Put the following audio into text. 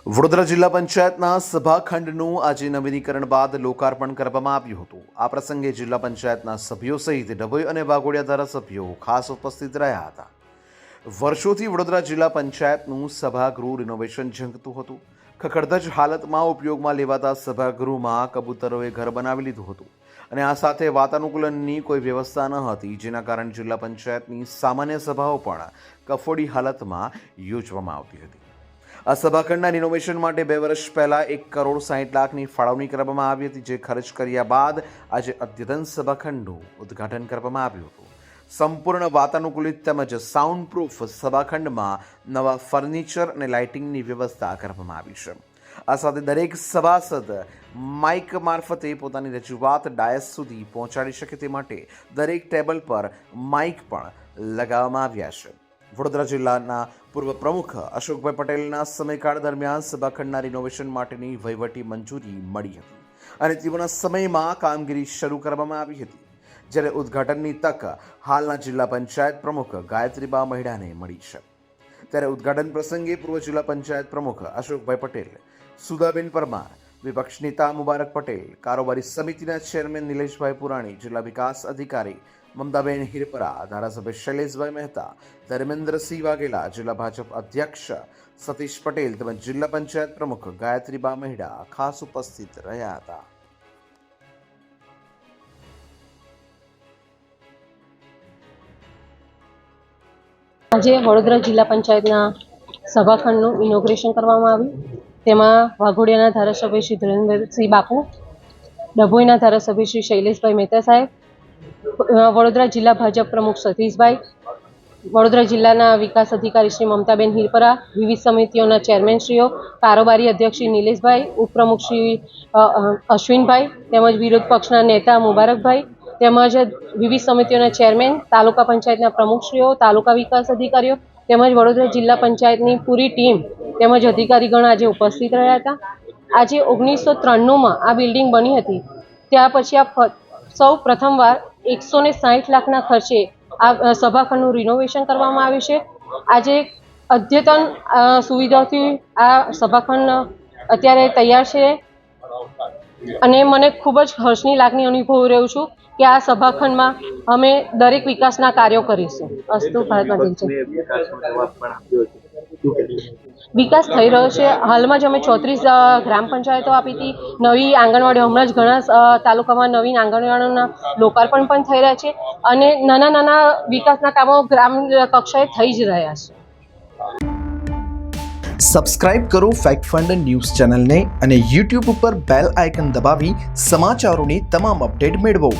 વડોદરા જિલ્લા પંચાયતના સભાખંડનું આજે નવીનીકરણ બાદ લોકાર્પણ કરવામાં આવ્યું હતું। આ પ્રસંગે જિલ્લા પંચાયતના સભ્યો સહિત ડભોઈ અને વાઘોડિયા ધારાસભ્યો ખાસ ઉપસ્થિત રહ્યા હતા। વર્ષોથી વડોદરા જિલ્લા પંચાયતનું સભાગૃહ રિનોવેશન ઝંખતું હતું। ખખડધજ હાલતમાં ઉપયોગમાં લેવાતા સભાગૃહમાં કબૂતરોએ ઘર બનાવી લીધું હતું અને આ સાથે વાતાનુકૂલનની કોઈ વ્યવસ્થા ન હતી, જેના કારણે જિલ્લા પંચાયતની સામાન્ય સભાઓ પણ કફોડી હાલતમાં યોજવામાં આવતી હતી। આ સભાખંડના રિનોવેશન માટે 2 વર્ષ પહેલાં 1,60,00,000ની ફાળવણી કરવામાં આવી હતી, જે ખર્ચ કર્યા બાદ આજે અદ્યતન સભાખંડનું ઉદ્ઘાટન કરવામાં આવ્યું હતું। સંપૂર્ણ વાતાનુકૂલિત તેમજ સાઉન્ડ પ્રૂફ સભાખંડમાં નવા ફર્નિચર અને લાઇટિંગની વ્યવસ્થા કરવામાં આવી છે। આ સાથે દરેક સભાસદ માઇક મારફતે પોતાની રજૂઆત ડાયસ સુધી પહોંચાડી શકે તે માટે દરેક ટેબલ પર માઇક પણ લગાવવામાં આવ્યા છે। વડોદરા જિલ્લાના પૂર્વ પ્રમુખ અશોકભાઈ પટેલના સમયકાળ દરમિયાન સભાખંડના રિનોવેશન માટેની વહીવટી મંજૂરી મળી હતી અને તેઓના સમયમાં કામગીરી શરૂ કરવામાં આવી હતી, જ્યારે ઉદ્ઘાટનની તક હાલના જિલ્લા પંચાયત પ્રમુખ ગાયત્રીબા મહિડાને મળી છે। ત્યારે ઉદ્ઘાટન પ્રસંગે પૂર્વ જિલ્લા પંચાયત પ્રમુખ અશોકભાઈ પટેલ, સુધાબેન પરમાર, વિપક્ષ નેતા મુબારક પટેલ, કારોબારી સમિતિના ચેરમેન નિલેશભાઈ પુરાણી, જિલ્લા વિકાસ અધિકારી મમતાબેન હિરપરા, ધારાસભ્ય શૈલેષભાઈ મહેતા, ધર્મેન્દ્રસિંહ વાઘેલા, જિલ્લા ભાજપ અધ્યક્ષ સતીશ પટેલ તેમજ જિલ્લા પંચાયત પ્રમુખ ગાયત્રીબા મહિડા ખાસ ઉપસ્થિત રહ્યા હતા। આજે વડોદરા જિલ્લા પંચાયતના સભાખંડનું ઇનોગ્રેશન કરવામાં આવ્યું। તેમાં વાઘોડિયાના ધારાસભ્ય શ્રી ધર્મેન્દ્રસિંહ બાપુ, ડભોઈના ધારાસભ્ય શ્રી શૈલેષભાઈ મહેતા સાહેબ, વડોદરા જિલ્લા ભાજપ પ્રમુખ સતીશભાઈ, વડોદરા જિલ્લાના વિકાસ અધિકારી શ્રી મમતાબેન હિરપરા, વિવિધ સમિતિઓના ચેરમેનશ્રીઓ, કારોબારી અધ્યક્ષ શ્રી નિલેશભાઈ, ઉપપ્રમુખ શ્રી અશ્વિનભાઈ તેમજ વિરોધ પક્ષના નેતા મુબારકભાઈ તેમજ વિવિધ સમિતિઓના ચેરમેન, તાલુકા પંચાયતના પ્રમુખશ્રીઓ, તાલુકા વિકાસ અધિકારીઓ તેમજ વડોદરા જિલ્લા પંચાયતની પૂરી ટીમ તેમજ અધિકારીગણ આજે ઉપસ્થિત રહ્યા હતા। આજે 1993માં આ બિલ્ડિંગ બની હતી, ત્યાર પછી આ સૌ પ્રથમવાર 160 લાખના ખર્ચે આ સભાખંડનું રિનોવેશન કરવામાં આવ્યું છે। આજે અદ્યતન સુવિધાઓથી આ સભાખંડ અત્યારે તૈયાર છે અને મને ખૂબ જ હર્ષની લાગણી અનુભવી રહ્યું છું કે આ સભાખંડમાં અમે દરેક વિકાસના કાર્યો કરીશું। અસ્તુ ભારત માતા કી વિકાસ થઈ રહ્યો છે। હાલમાં જ અમે 34 ગ્રામ પંચાયતો આપી હતી, નવી આંગણવાડીઓ, હમણાં જ ઘણા તાલુકામાં નવીન આંગણવાડીઓના લોકાર્પણ પણ થઈ રહ્યા છે અને નાના નાના વિકાસના કામો ગ્રામ કક્ષાએ થઈ જ રહ્યા છે। સબસ્ક્રાઇબ કરો ફેક્ટ ફંડ ન્યૂઝ ચેનલને અને YouTube ઉપર બેલ આઇકન દબાવી સમાચારોની તમામ અપડેટ મેળવો।